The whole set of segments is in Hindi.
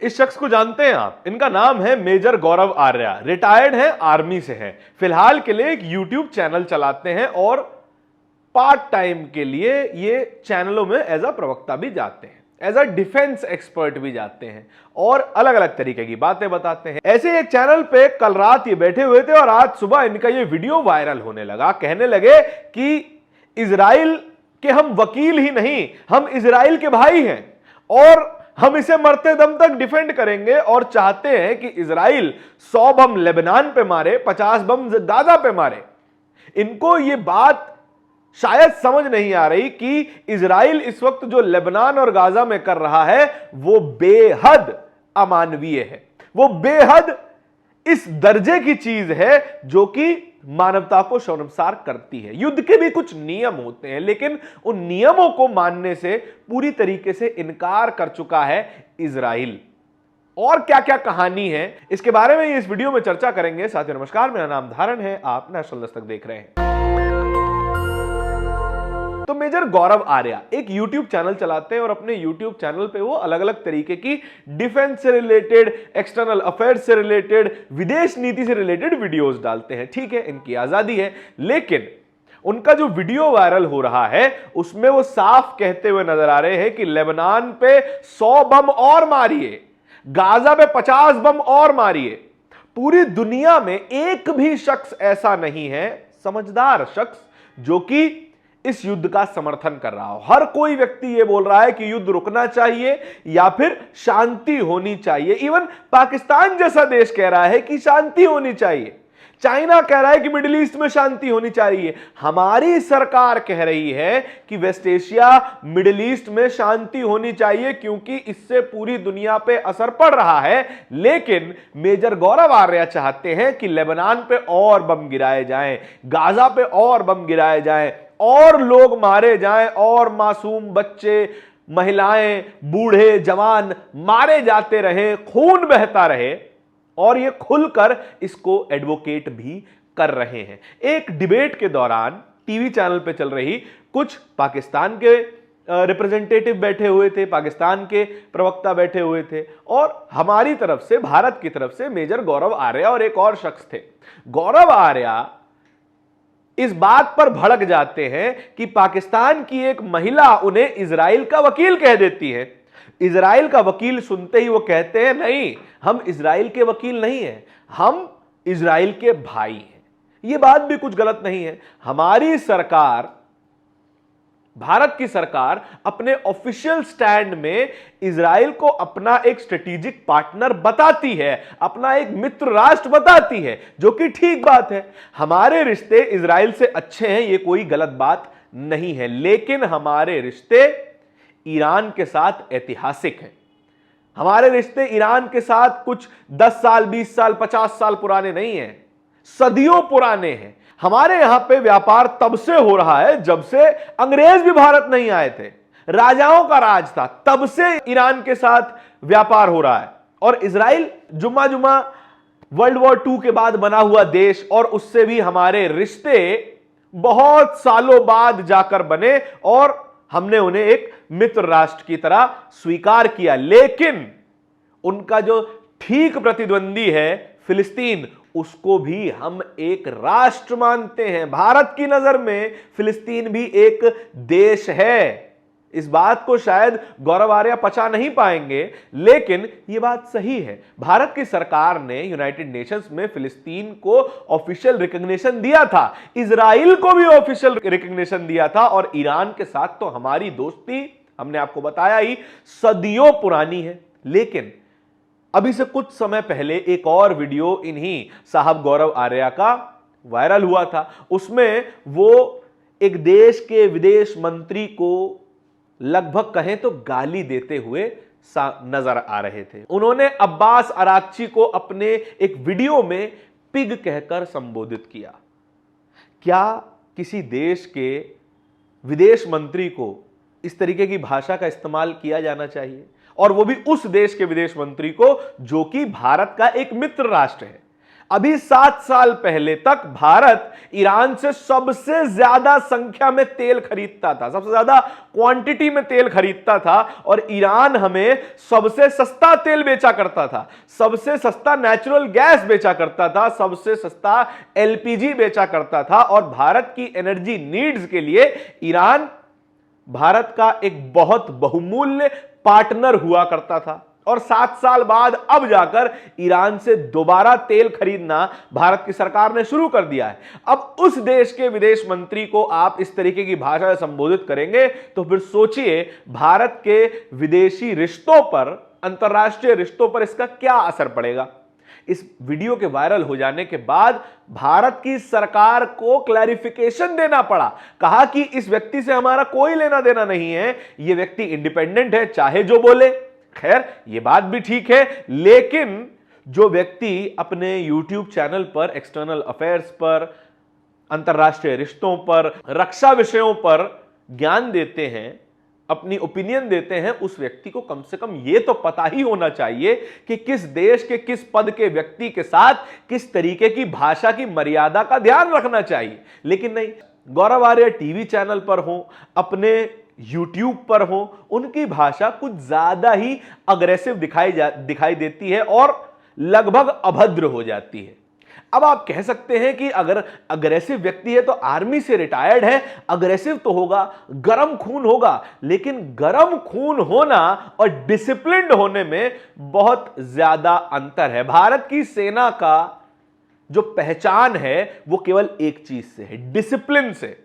इस शख्स को जानते हैं आप? इनका नाम है मेजर गौरव आर्या। रिटायर्ड हैं, आर्मी से हैं। फिलहाल के लिए एक यूट्यूब चैनल चलाते हैं और पार्ट टाइम के लिए ये चैनलों में एज अ प्रवक्ता भी जाते हैं, एज अ डिफेंस एक्सपर्ट भी जाते हैं और अलग अलग तरीके की बातें बताते हैं। ऐसे एक चैनल पे कल रात ये बैठे हुए थे और आज सुबह इनका ये वीडियो वायरल होने लगा। कहने लगे कि इजराइल के हम वकील ही नहीं, हम इजराइल के भाई हैं और हम इसे मरते दम तक डिफेंड करेंगे और चाहते हैं कि इजराइल 100 बम लेबनान पे मारे, 50 बम गाजा पे मारे। इनको ये बात शायद समझ नहीं आ रही कि इजराइल इस वक्त जो लेबनान और गाजा में कर रहा है वो बेहद अमानवीय है, वो बेहद इस दर्जे की चीज है जो कि मानवता को शर्मसार करती है। युद्ध के भी कुछ नियम होते हैं, लेकिन उन नियमों को मानने से पूरी तरीके से इनकार कर चुका है इजराइल। और क्या क्या कहानी है इसके बारे में इस वीडियो में चर्चा करेंगे। साथियों नमस्कार, मेरा नाम धारण है, आप नेशनल दस्तक देख रहे हैं। तो मेजर गौरव आर्या एक YouTube चैनल चलाते हैं और अपने YouTube चैनल पे वो अलग अलग तरीके की डिफेंस से रिलेटेड, एक्सटर्नल अफेयर्स से रिलेटेड, विदेश नीति से रिलेटेड वीडियोस डालते हैं। ठीक है, इनकी आजादी है, लेकिन उनका जो वीडियो वायरल हो रहा है उसमें वो साफ कहते हुए नजर आ रहे हैं कि लेबनान पे 100 बम और मारिए, गाजा पे 50 बम और मारिए। पूरी दुनिया में एक भी शख्स ऐसा नहीं है, समझदार शख्स, जो कि इस युद्ध का समर्थन कर रहा हो। हर कोई व्यक्ति यह बोल रहा है कि युद्ध रुकना चाहिए या फिर शांति होनी चाहिए। इवन पाकिस्तान जैसा देश कह रहा है कि शांति होनी चाहिए। चाइना कह रहा है कि मिडिल ईस्ट में शांति होनी चाहिए। हमारी सरकार कह रही है कि वेस्ट एशिया, मिडिल ईस्ट में शांति होनी चाहिए क्योंकि इससे पूरी दुनिया पे असर पड़ रहा है। लेकिन मेजर गौरव आर्या चाहते हैं कि लेबनान पे और बम गिराए जाएं, गाजा पे और बम गिराए जाएं और लोग मारे जाएं और मासूम बच्चे, महिलाएं, बूढ़े, जवान मारे जाते रहे, खून बहता रहे। और ये खुलकर इसको एडवोकेट भी कर रहे हैं। एक डिबेट के दौरान टीवी चैनल पे चल रही, कुछ पाकिस्तान के रिप्रेजेंटेटिव बैठे हुए थे, पाकिस्तान के प्रवक्ता बैठे हुए थे और हमारी तरफ से, भारत की तरफ से मेजर गौरव आर्या और एक और शख्स थे। गौरव आर्या इस बात पर भड़क जाते हैं कि पाकिस्तान की एक महिला उन्हें इजराइल का वकील कह देती है। इजराइल का वकील सुनते ही वो कहते हैं, नहीं, हम इजराइल के वकील नहीं हैं, हम इजराइल के भाई हैं। ये बात भी कुछ गलत नहीं है। हमारी सरकार, भारत की सरकार अपने ऑफिशियल स्टैंड में इजराइल को अपना एक स्ट्रेटेजिक पार्टनर बताती है, अपना एक मित्र राष्ट्र बताती है, जो कि ठीक बात है। हमारे रिश्ते इजराइल से अच्छे हैं, ये कोई गलत बात नहीं है, लेकिन हमारे रिश्ते ईरान के साथ ऐतिहासिक हैं। हमारे रिश्ते ईरान के साथ कुछ 10 साल, 20 साल, 50 साल पुराने नहीं हैं, सदियों पुराने हैं। हमारे यहां पे व्यापार तब से हो रहा है जब से अंग्रेज भी भारत नहीं आए थे, राजाओं का राज था, तब से ईरान के साथ व्यापार हो रहा है। और इजराइल जुम्मा वर्ल्ड वॉर 2 के बाद बना हुआ देश और उससे भी हमारे रिश्ते बहुत सालों बाद जाकर बने और हमने उन्हें एक मित्र राष्ट्र की तरह स्वीकार किया। लेकिन उनका जो ठीक प्रतिद्वंदी है फिलिस्तीन, उसको भी हम एक राष्ट्र मानते हैं। भारत की नजर में फिलिस्तीन भी एक देश है। इस बात को शायद गौरव आर्या पचा नहीं पाएंगे, लेकिन यह बात सही है। भारत की सरकार ने यूनाइटेड नेशंस में फिलिस्तीन को ऑफिशियल रिकॉग्निशन दिया था, इजराइल को भी ऑफिशियल रिकॉग्निशन दिया था और ईरान के साथ तो हमारी दोस्ती, हमने आपको बताया ही, सदियों पुरानी है। लेकिन अभी से कुछ समय पहले एक और वीडियो इन्हीं साहब गौरव आर्या का वायरल हुआ था। उसमें वो एक देश के विदेश मंत्री को लगभग कहें तो गाली देते हुए नजर आ रहे थे। उन्होंने अब्बास अराक्ची को अपने एक वीडियो में पिग कहकर संबोधित किया। क्या किसी देश के विदेश मंत्री को इस तरीके की भाषा का इस्तेमाल किया जाना चाहिए? और वो भी उस देश के विदेश मंत्री को जो कि भारत का एक मित्र राष्ट्र है। अभी 7 साल पहले तक भारत ईरान से सबसे ज्यादा संख्या में तेल खरीदता था, सबसे ज्यादा क्वांटिटी में तेल खरीदता था, और ईरान हमें सबसे सस्ता तेल बेचा करता था, सबसे सस्ता नेचुरल गैस बेचा करता था, सबसे सस्ता एलपीजी बेचा करता था। और भारत की एनर्जी नीड्स के लिए ईरान भारत का एक बहुत बहुमूल्य पार्टनर हुआ करता था। और 7 साल बाद अब जाकर ईरान से दोबारा तेल खरीदना भारत की सरकार ने शुरू कर दिया है। अब उस देश के विदेश मंत्री को आप इस तरीके की भाषा से संबोधित करेंगे तो फिर सोचिए भारत के विदेशी रिश्तों पर, अंतर्राष्ट्रीय रिश्तों पर इसका क्या असर पड़ेगा। इस वीडियो के वायरल हो जाने के बाद भारत की सरकार को क्लैरिफिकेशन देना पड़ा। कहा कि इस व्यक्ति से हमारा कोई लेना देना नहीं है, यह व्यक्ति इंडिपेंडेंट है, चाहे जो बोले। खैर, यह बात भी ठीक है, लेकिन जो व्यक्ति अपने YouTube चैनल पर एक्सटर्नल अफेयर्स पर, अंतर्राष्ट्रीय रिश्तों पर, रक्षा विषयों पर ज्ञान देते हैं, अपनी ओपिनियन देते हैं, उस व्यक्ति को कम से कम यह तो पता ही होना चाहिए कि किस देश के किस पद के व्यक्ति के साथ किस तरीके की भाषा की मर्यादा का ध्यान रखना चाहिए। लेकिन नहीं, गौरव आर्या टीवी चैनल पर हो, अपने YouTube पर हो, उनकी भाषा कुछ ज्यादा ही अग्रेसिव दिखाई देती है और लगभग अभद्र हो जाती है। अब आप कह सकते हैं कि अगर अग्रेसिव व्यक्ति है तो आर्मी से रिटायर्ड है, अग्रेसिव तो होगा, गरम खून होगा, लेकिन गरम खून होना और डिसिप्लिन्ड होने में बहुत ज्यादा अंतर है। भारत की सेना का जो पहचान है वो केवल एक चीज से है, डिसिप्लिन से।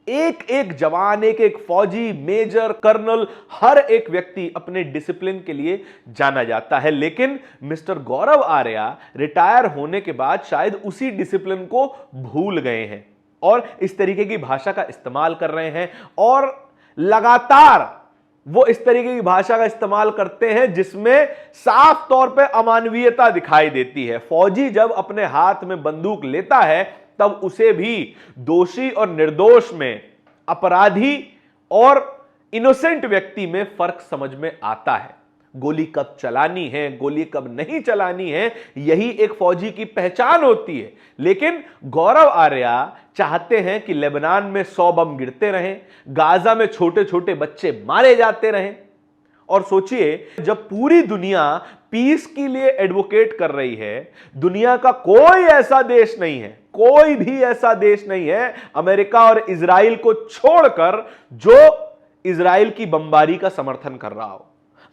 एक एक जवान, एक एक फौजी, मेजर, कर्नल, हर एक व्यक्ति अपने डिसिप्लिन के लिए जाना जाता है। लेकिन मिस्टर गौरव आर्या रिटायर होने के बाद शायद उसी डिसिप्लिन को भूल गए हैं और इस तरीके की भाषा का इस्तेमाल कर रहे हैं, और लगातार वो इस तरीके की भाषा का इस्तेमाल करते हैं जिसमें साफ तौर पे अमानवीयता दिखाई देती है। फौजी जब अपने हाथ में बंदूक लेता है तब उसे भी दोषी और निर्दोष में, अपराधी और इनोसेंट व्यक्ति में फर्क समझ में आता है। गोली कब चलानी है, गोली कब नहीं चलानी है, यही एक फौजी की पहचान होती है। लेकिन गौरव आर्या चाहते हैं कि लेबनान में 100 बम गिरते रहें, गाजा में छोटे छोटे बच्चे मारे जाते रहें। और सोचिए, जब पूरी दुनिया पीस के लिए एडवोकेट कर रही है, दुनिया का कोई ऐसा देश नहीं है, कोई भी ऐसा देश नहीं है अमेरिका और इजराइल को छोड़कर जो इजराइल की बमबारी का समर्थन कर रहा हो,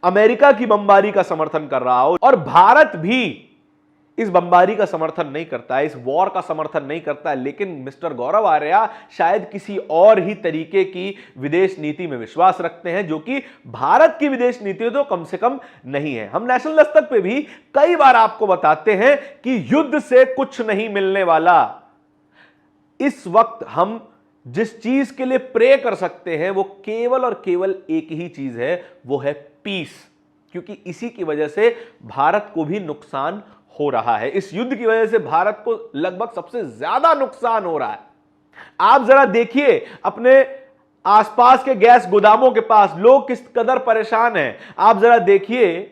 अमेरिका की बमबारी का समर्थन कर रहा हो। और भारत भी इस बमबारी का समर्थन नहीं करता है, इस वॉर का समर्थन नहीं करता है। लेकिन मिस्टर गौरव आर्या शायद किसी और ही तरीके की विदेश नीति में विश्वास रखते हैं, जो कि भारत की विदेश नीति तो कम से कम नहीं है। हम नेशनल दस्तक पे भी कई बार आपको बताते हैं कि युद्ध से कुछ नहीं मिलने वाला। इस वक्त हम जिस चीज के लिए प्रे कर सकते हैं वो केवल और केवल एक ही चीज है, वो है पीस। क्योंकि इसी की वजह से भारत को भी नुकसान हो रहा है। इस युद्ध की वजह से भारत को लगभग सबसे ज्यादा नुकसान हो रहा है। आप जरा देखिए अपने आसपास के गैस गोदामों के पास लोग किस कदर परेशान हैं। आप जरा देखिए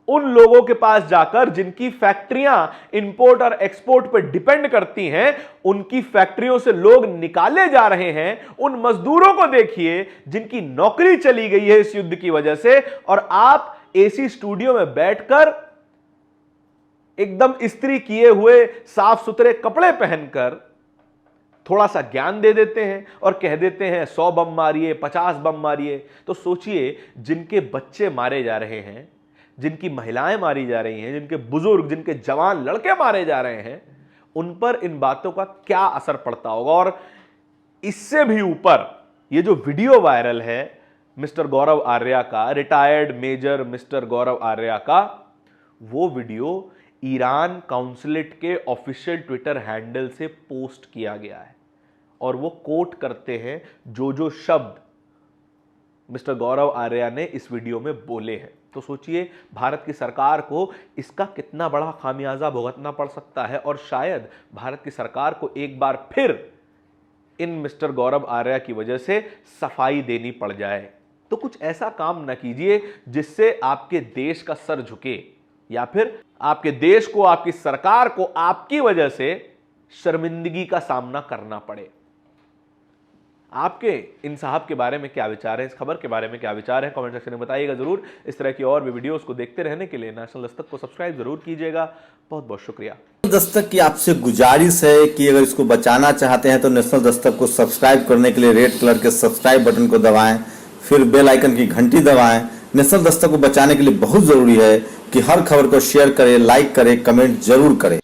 उन लोगों के पास जाकर जिनकी फैक्ट्रियां इंपोर्ट और एक्सपोर्ट पर डिपेंड करती हैं, उनकी फैक्ट्रियों से लोग निकाले जा रहे हैं। उन मजदूरों को देखिए जिनकी नौकरी चली गई है इस युद्ध की वजह से, और आप एसी स्टूडियो में बैठकर एकदम इस्त्री किए हुए साफ सुथरे कपड़े पहनकर थोड़ा सा ज्ञान दे देते हैं और कह देते हैं 100 बम मारिए, 50 बम मारिए। तो सोचिए, जिनके बच्चे मारे जा रहे हैं, जिनकी महिलाएं मारी जा रही हैं, जिनके बुजुर्ग, जिनके जवान लड़के मारे जा रहे हैं, उन पर इन बातों का क्या असर पड़ता होगा। और इससे भी ऊपर ये जो वीडियो वायरल है मिस्टर गौरव आर्या का, रिटायर्ड मेजर मिस्टर गौरव आर्या का, वो वीडियो ईरान काउंसलेट के ऑफिशियल ट्विटर हैंडल से पोस्ट किया गया है और वो कोट करते हैं जो शब्द मिस्टर गौरव आर्या ने इस वीडियो में बोले हैं। तो सोचिए भारत की सरकार को इसका कितना बड़ा खामियाजा भुगतना पड़ सकता है, और शायद भारत की सरकार को एक बार फिर इन मिस्टर गौरव आर्या की वजह से सफाई देनी पड़ जाए। तो कुछ ऐसा काम न कीजिए जिससे आपके देश का सर झुके, या फिर आपके देश को, आपकी सरकार को आपकी वजह से शर्मिंदगी का सामना करना पड़े। आपके इन साहब के बारे में क्या विचार है, इस खबर के बारे में क्या विचार है, कमेंट सेक्शन में बताइएगा जरूर। इस तरह की और भी वीडियोस को देखते रहने के लिए नेशनल दस्तक को सब्सक्राइब जरूर कीजिएगा। बहुत बहुत शुक्रिया। दस्तक की आपसे गुजारिश है कि अगर इसको बचाना चाहते हैं तो नेशनल दस्तक को सब्सक्राइब करने के लिए रेड कलर के सब्सक्राइब बटन को दबाएं, फिर बेल आइकन की घंटी दबाएं। नेशनल दस्तक को बचाने के लिए बहुत जरूरी है कि हर खबर को शेयर करें, लाइक करें, कमेंट जरूर करें।